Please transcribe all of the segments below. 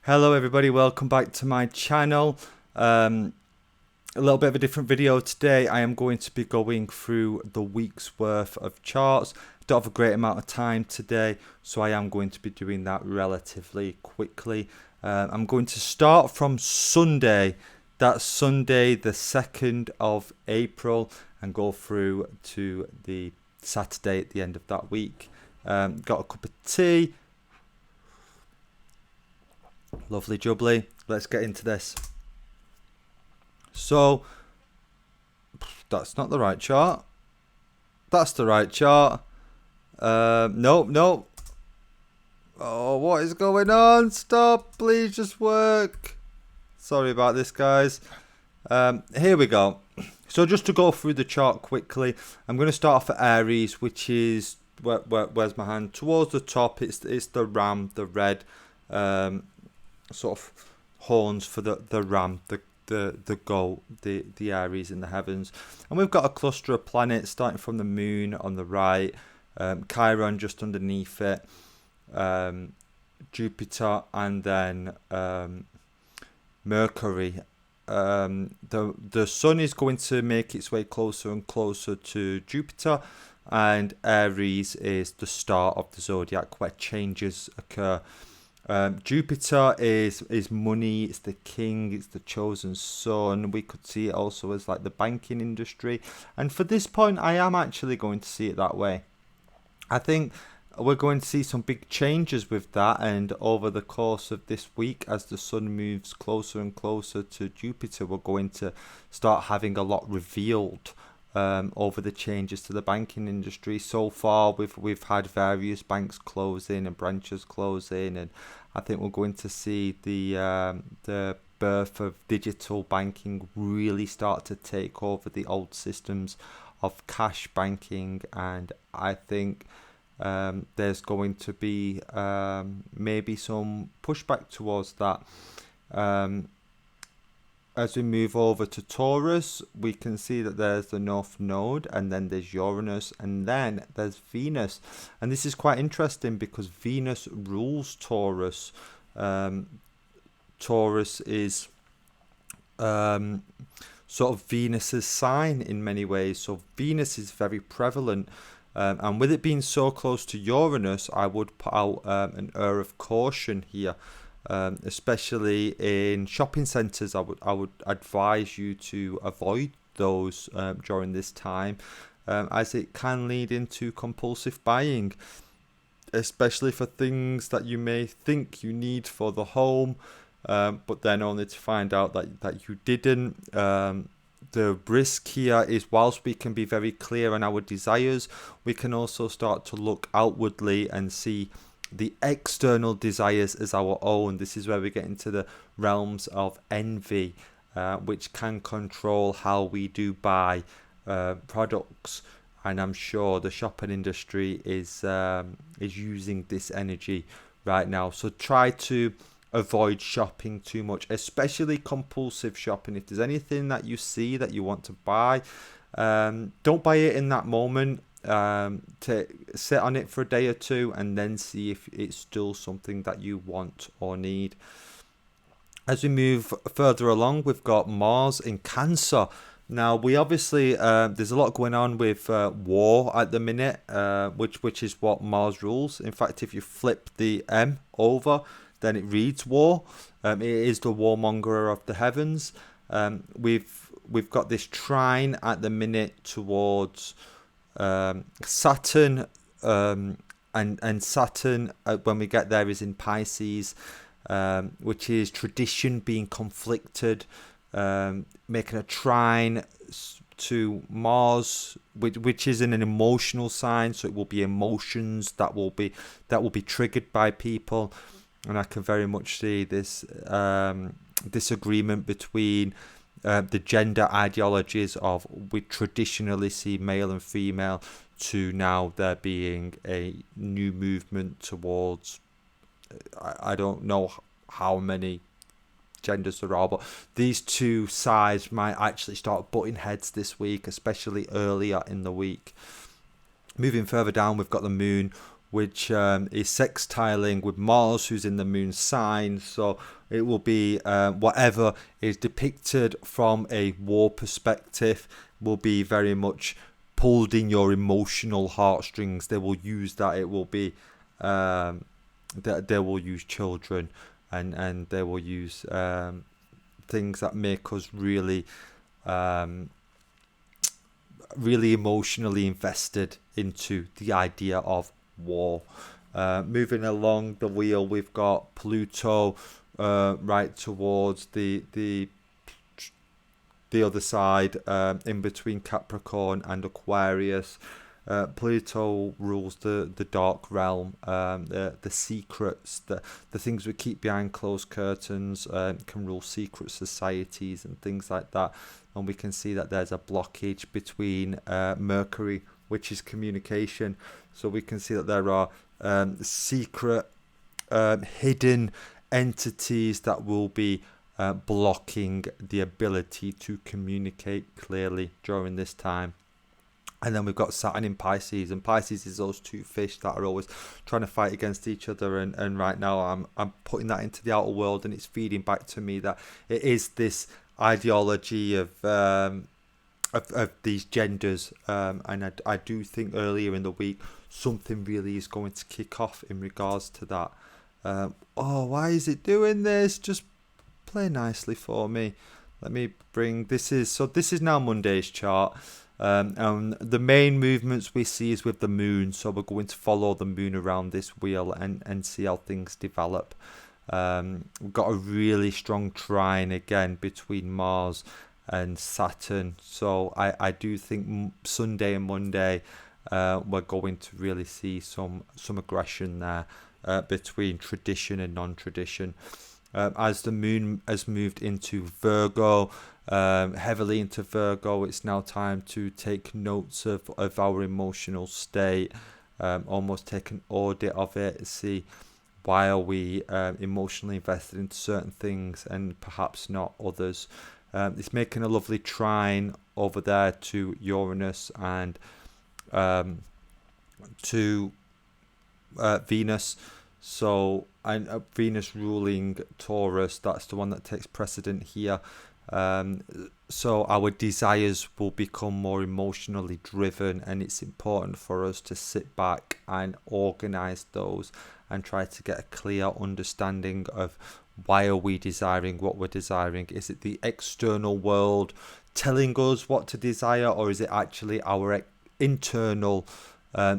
Hello everybody, welcome back to my channel. A little bit of a different video today. I am going to be going through the week's worth of charts. Don't have a great amount of time today, so I am going to be doing that relatively quickly. I'm going to start from Sunday. That's Sunday the 2nd of April and go through to the Saturday at the end of that week. Got a cup of tea. Lovely jubbly. Let's get into this. So, that's not the right chart. That's the right chart. Nope. Oh, what is going on? Stop, please just work. Sorry about this, guys. Here we go. So just to go through the chart quickly, I'm going to start off at Aries, which is, where's my hand? Towards the top, it's the ram, the red sort of horns for the ram, the goat, the Aries in the heavens. And we've got a cluster of planets starting from the moon on the right, Chiron just underneath it, Jupiter, and then Mercury. The sun is going to make its way closer and closer to Jupiter, and Aries is the start of the zodiac where changes occur. Jupiter is money, it's the king, it's the chosen son. We could see it also as like the banking industry, and for this point I am actually going to see it that way. I think we're going to see some big changes with that, and over the course of this week, as the sun moves closer and closer to Jupiter, we're going to start having a lot revealed over the changes to the banking industry. So far we've had various banks closing and branches closing, and I think we're going to see the birth of digital banking really start to take over the old systems of cash banking. And I think there's going to be maybe some pushback towards that. As we move over to Taurus, we can see that there's the North Node, and then there's Uranus, and then there's Venus. And this is quite interesting because Venus rules Taurus. Taurus is sort of Venus's sign in many ways. So Venus is very prevalent. And with it being so close to Uranus, I would put out an air of caution here. Especially in shopping centres, I would advise you to avoid those during this time, as it can lead into compulsive buying, especially for things that you may think you need for the home, but then only to find out that you didn't. The risk here is, whilst we can be very clear on our desires, we can also start to look outwardly and see the external desires as our own. This is where we get into the realms of envy, which can control how we do buy products. And I'm sure the shopping industry is using this energy right now. So try to avoid shopping too much, especially compulsive shopping. If there's anything that you see that you want to buy, don't buy it in that moment. To sit on it for a day or two and then see if it's still something that you want or need. As we move further along, we've got Mars in Cancer. Now, we obviously there's a lot going on with war at the minute, which is what Mars rules. In fact, if you flip the M over, then it reads war. It is the warmonger of the heavens. We've got this trine at the minute towards Saturn, and Saturn when we get there is in Pisces, which is tradition being conflicted, making a trine to Mars, which is an emotional sign. So it will be emotions that will be triggered by people, and I can very much see this disagreement between the gender ideologies of, we traditionally see male and female, to now there being a new movement towards, I don't know how many genders there are, but these two sides might actually start butting heads this week, especially earlier in the week. Moving further down, we've got the moon which is sextiling with Mars, who's in the moon sign. So it will be whatever is depicted from a war perspective will be very much pulled in your emotional heartstrings. They will use that. It will be that they will use children, and they will use things that make us really really emotionally invested into the idea of war. Moving along the wheel, we've got Pluto right towards the other side, in between Capricorn and Aquarius. Pluto rules the dark realm, the secrets, the things we keep behind closed curtains, can rule secret societies and things like that. And we can see that there's a blockage between Mercury, which is communication. So we can see that there are secret, hidden entities that will be blocking the ability to communicate clearly during this time. And then we've got Saturn in Pisces, and Pisces is those two fish that are always trying to fight against each other. And right now I'm putting that into the outer world, and it's feeding back to me that it is this ideology of these genders. And I do think earlier in the week something really is going to kick off in regards to that. Oh, why is it doing this? Just play nicely for me. Let me bring this is now Monday's chart. The main movements we see is with the moon, so we're going to follow the moon around this wheel and see how things develop. We've got a really strong trine again between Mars and Saturn, so I do think Sunday and Monday we're going to really see some aggression there between tradition and non-tradition. As the moon has moved into Virgo, heavily into Virgo, it's now time to take notes of our emotional state, almost take an audit of it, see why are we emotionally invested in certain things and perhaps not others. It's making a lovely trine over there to Uranus and to Venus. So, and Venus ruling Taurus, that's the one that takes precedent here. So our desires will become more emotionally driven, and it's important for us to sit back and organize those and try to get a clear understanding of why are we desiring what we're desiring. Is it the external world telling us what to desire, or is it actually our internal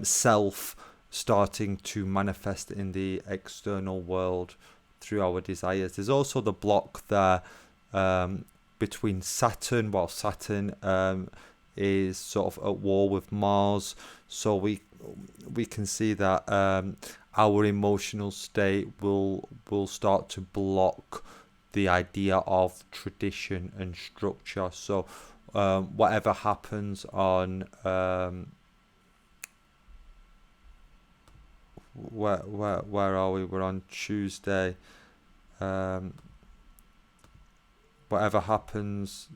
self starting to manifest in the external world through our desires? There's also the block there between Saturn, while Saturn is sort of at war with Mars, so we can see that our emotional state will start to block the idea of tradition and structure. So whatever happens on where are we? We're on Tuesday. Whatever happens,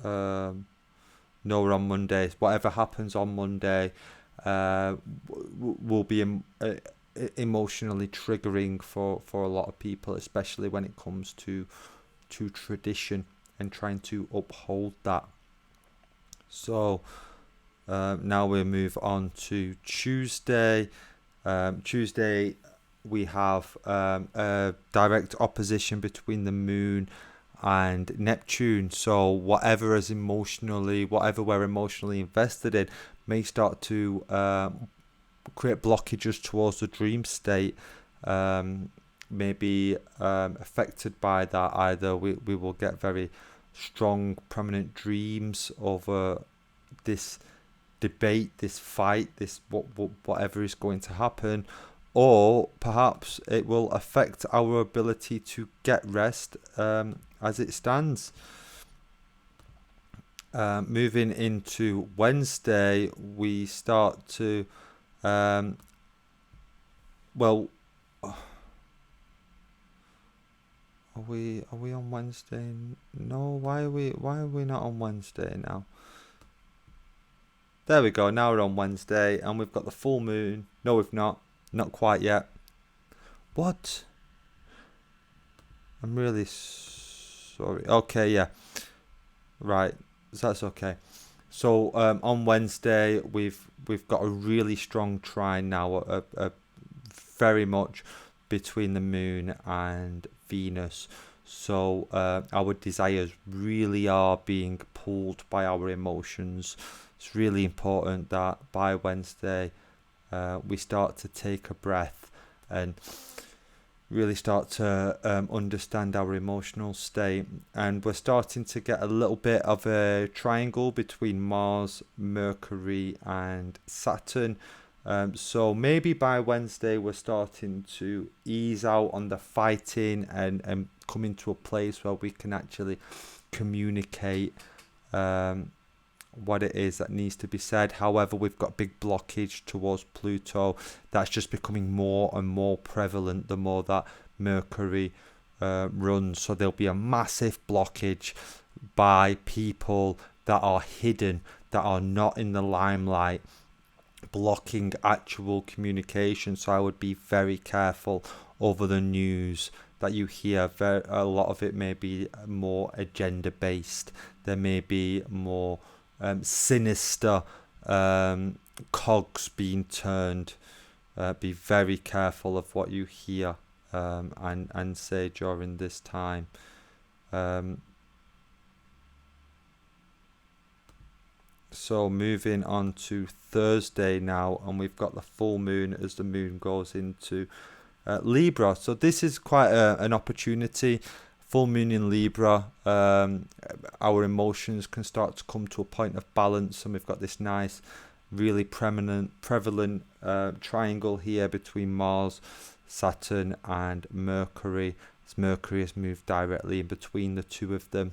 no, we're on Monday. Whatever happens on Monday will be emotionally triggering for a lot of people, especially when it comes to tradition and trying to uphold that. So now we'll move on to Tuesday. Tuesday we have a direct opposition between the moon and Neptune. So whatever we're emotionally invested in may start to create blockages towards the dream state. May be affected by that. Either we will get very strong prominent dreams over this debate, this fight, this whatever is going to happen, or perhaps it will affect our ability to get rest as it stands. Moving into Wednesday, we start to are we on Wednesday? No, why are we not on Wednesday now? There we go. Now we're on Wednesday, and we've got the full moon. No, we've not. Not quite yet. What? I'm really sorry. Okay, yeah. Right. That's okay. So on Wednesday, we've got a really strong trine now, very much between the moon and Venus. So our desires really are being pulled by our emotions. It's really important that by Wednesday we start to take a breath and really start to understand our emotional state. And we're starting to get a little bit of a triangle between Mars, Mercury and Saturn. So maybe by Wednesday we're starting to ease out on the fighting and come into a place where we can actually communicate what it is that needs to be said. However, we've got big blockage towards Pluto. That's just becoming more and more prevalent the more that Mercury runs. So there'll be a massive blockage by people that are hidden, that are not in the limelight, blocking actual communication. So I would be very careful over the news that you hear. A lot of it may be more agenda based. There may be more sinister cogs being turned. Be very careful of what you hear and say during this time. So moving on to Thursday now, and we've got the full moon as the moon goes into Libra. So this is quite an opportunity. Full moon in Libra, our emotions can start to come to a point of balance, and we've got this nice, really prevalent triangle here between Mars, Saturn and Mercury, as Mercury has moved directly in between the two of them.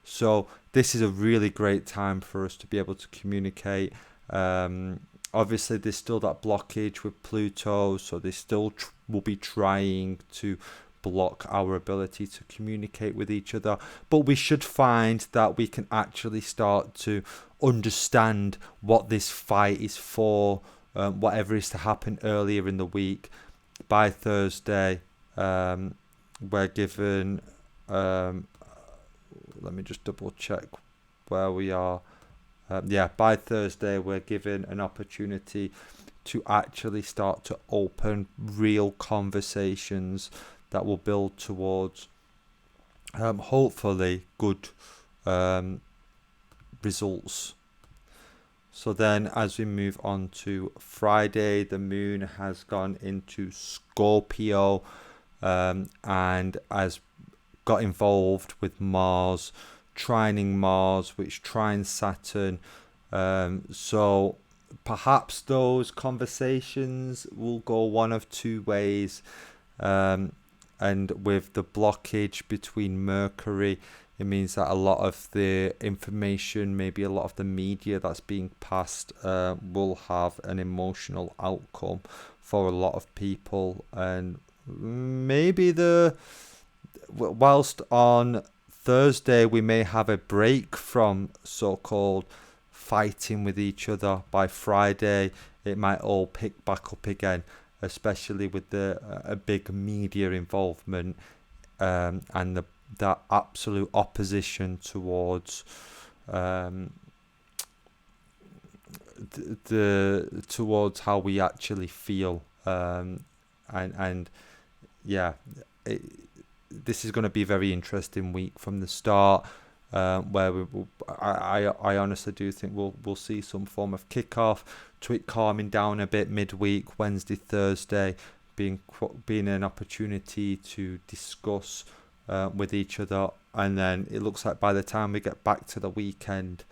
So this is a really great time for us to be able to communicate. Obviously there's still that blockage with Pluto, so they still will be trying to block our ability to communicate with each other, but we should find that we can actually start to understand what this fight is for, whatever is to happen earlier in the week. By Thursday, we're given let me just double check where we are. By Thursday we're given an opportunity to actually start to open real conversations that will build towards hopefully good results. So then as we move on to Friday, the moon has gone into Scorpio and has got involved with Mars, trining Mars, which trines Saturn. So perhaps those conversations will go one of two ways. And with the blockage between Mercury, it means that a lot of the information, maybe a lot of the media that's being passed will have an emotional outcome for a lot of people. And maybe whilst on Thursday we may have a break from so-called fighting with each other, by Friday it might all pick back up again, especially with a big media involvement and that absolute opposition towards towards how we actually feel, this is going to be a very interesting week from the start, where I honestly do think we'll see some form of kickoff to it calming down a bit midweek. Wednesday, Thursday being an opportunity to discuss with each other, and then it looks like by the time we get back to the weekend,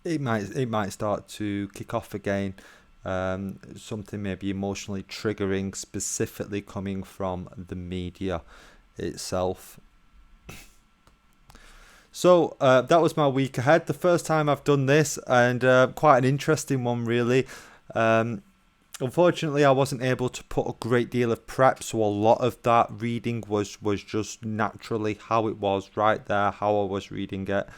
it might start to kick off again. Something maybe emotionally triggering, specifically coming from the media itself. So that was my week ahead. The first time I've done this, and quite an interesting one, really. Unfortunately, I wasn't able to put a great deal of prep, so a lot of that reading was just naturally how it was right there, how I was reading it.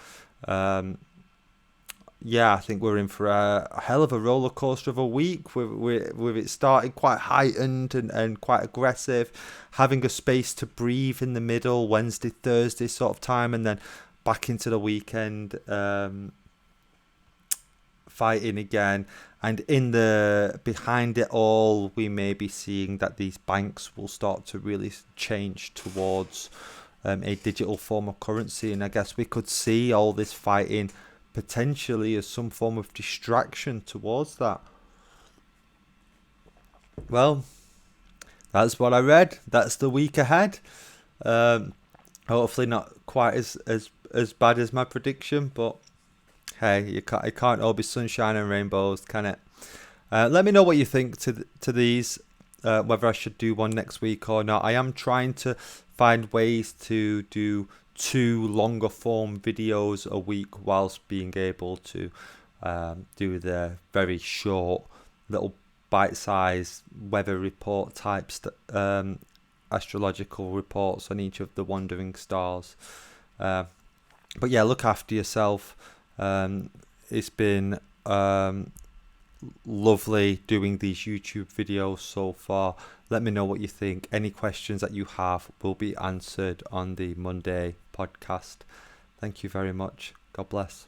yeah, I think we're in for a hell of a roller coaster of a week with it starting quite heightened and quite aggressive, having a space to breathe in the middle, Wednesday, Thursday sort of time, and then back into the weekend, fighting again. And in the behind it all, we may be seeing that these banks will start to really change towards a digital form of currency. And I guess we could see all this fighting potentially as some form of distraction towards that. Well, that's what I read. That's the week ahead. Um, Hopefully not quite as bad as my prediction, but hey, it can't all be sunshine and rainbows, can it? Let me know what you think to these, whether I should do one next week or not. I am trying to find ways to do 2 longer form videos a week whilst being able to do the very short little bite-sized weather report types, astrological reports on each of the wandering stars. But yeah, look after yourself. It's been lovely doing these YouTube videos so far. Let me know what you think. Any questions that you have will be answered on the Monday podcast. Thank you very much. God bless.